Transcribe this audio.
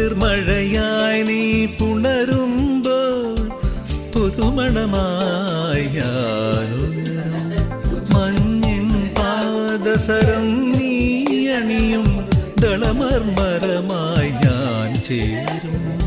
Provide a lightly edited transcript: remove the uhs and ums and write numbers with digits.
കുളിർമഴയായി നീ പുണരുമ്പോൾ പുതുമണമായി ഞാനുയരും. മഞ്ഞിൻ പാദസരം നീ അണിയും ദളമർമരമായി ഞാൻ ചേരും.